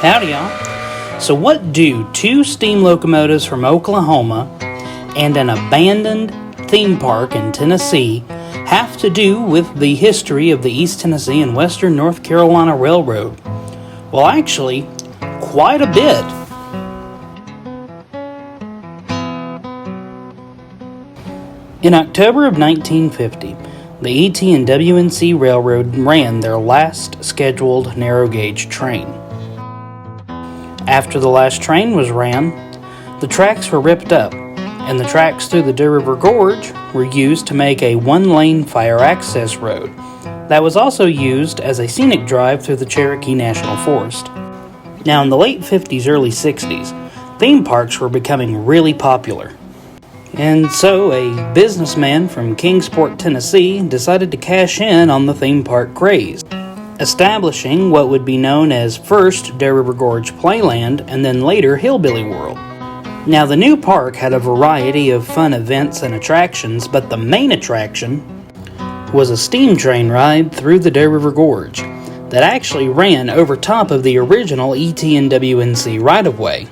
Howdy, y'all. So what do two steam locomotives from Oklahoma and an abandoned theme park in Tennessee have to do with the history of the East Tennessee and Western North Carolina Railroad? Well, actually, quite a bit. In October of 1950, the ET&WNC Railroad ran their last scheduled narrow-gauge train. After the last train was ran, the tracks were ripped up, and the tracks through the Deer River Gorge were used to make a one-lane fire access road that was also used as a scenic drive through the Cherokee National Forest. Now, in the late 50s, early 60s, theme parks were becoming really popular. And so a businessman from Kingsport, Tennessee decided to cash in on the theme park craze, establishing what would be known as first Deer River Gorge Playland and then later Hillbilly World. Now, the new park had a variety of fun events and attractions, but the main attraction was a steam train ride through the Deer River Gorge that actually ran over top of the original ET&WNC right-of-way.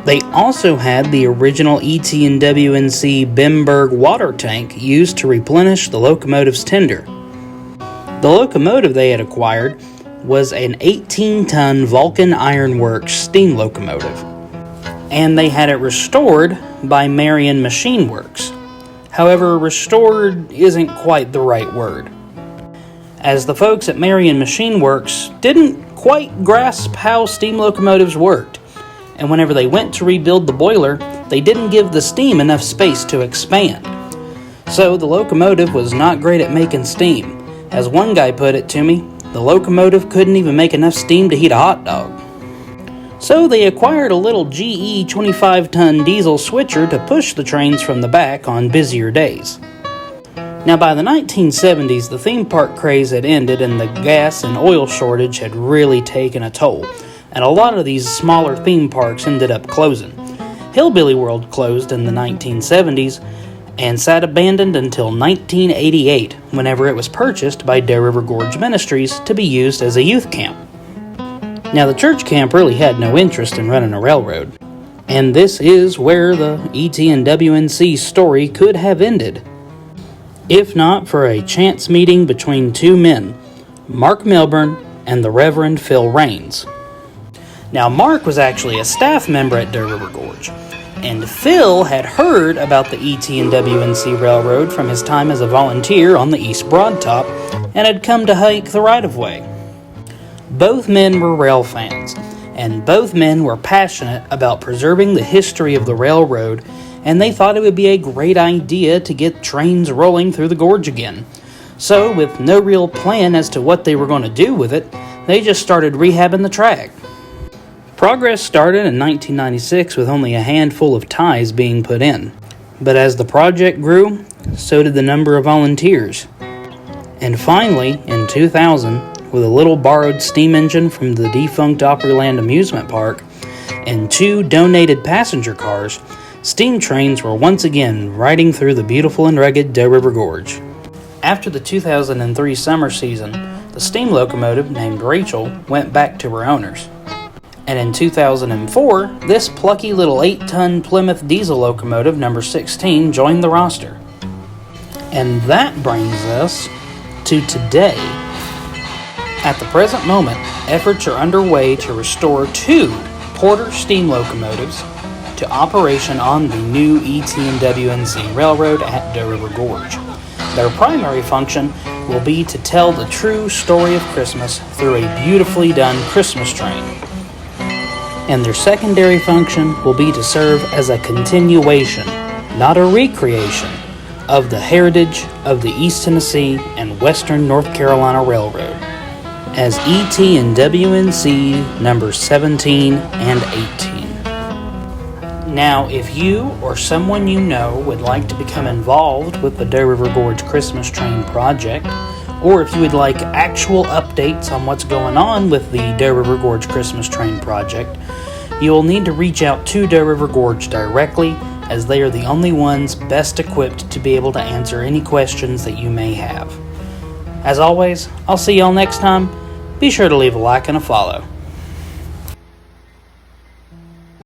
They also had the original ET&WNC Bimberg water tank used to replenish the locomotive's tender. The locomotive they had acquired was an 18-ton Vulcan Ironworks steam locomotive, and they had it restored by Marion Machine Works. However, restored isn't quite the right word, as the folks at Marion Machine Works didn't quite grasp how steam locomotives worked, and whenever they went to rebuild the boiler, they didn't give the steam enough space to expand. So the locomotive was not great at making steam. As one guy put it to me, the locomotive couldn't even make enough steam to heat a hot dog. So they acquired a little GE 25-ton diesel switcher to push the trains from the back on busier days. Now, by the 1970s, the theme park craze had ended and the gas and oil shortage had really taken a toll, and a lot of these smaller theme parks ended up closing. Hillbilly World closed in the 1970s and sat abandoned until 1988, whenever it was purchased by Deer River Gorge Ministries to be used as a youth camp. Now, the church camp really had no interest in running a railroad, and this is where the ET&WNC story could have ended, if not for a chance meeting between two men, Mark Milburn and the Reverend Phil Raines. Now, Mark was actually a staff member at Deer River Gorge, and Phil had heard about the ET&WNC Railroad from his time as a volunteer on the East Broad Top and had come to hike the right-of-way. Both men were rail fans, and both men were passionate about preserving the history of the railroad, and they thought it would be a great idea to get trains rolling through the gorge again. So, with no real plan as to what they were going to do with it, they just started rehabbing the track. Progress started in 1996 with only a handful of ties being put in. But as the project grew, so did the number of volunteers. And finally, in 2000, with a little borrowed steam engine from the defunct Opryland Amusement Park and 2 donated passenger cars, steam trains were once again riding through the beautiful and rugged Deer River Gorge. After the 2003 summer season, the steam locomotive named Rachel went back to her owners. And in 2004, this plucky little 8-ton Plymouth diesel locomotive number 16 joined the roster. And that brings us to today. At the present moment, efforts are underway to restore 2 Porter steam locomotives to operation on the new ET&WNC Railroad at Deer River Gorge. Their primary function will be to tell the true story of Christmas through a beautifully done Christmas train. And their secondary function will be to serve as a continuation, not a recreation, of the heritage of the East Tennessee and Western North Carolina Railroad, as ET&WNC number 17 and 18. Now, if you or someone you know would like to become involved with the Deer River Gorge Christmas Train project, or if you would like actual updates on what's going on with the Deer River Gorge Christmas Train project, you will need to reach out to Deer River Gorge directly, as they are the only ones best equipped to be able to answer any questions that you may have. As always, I'll see y'all next time. Be sure to leave a like and a follow.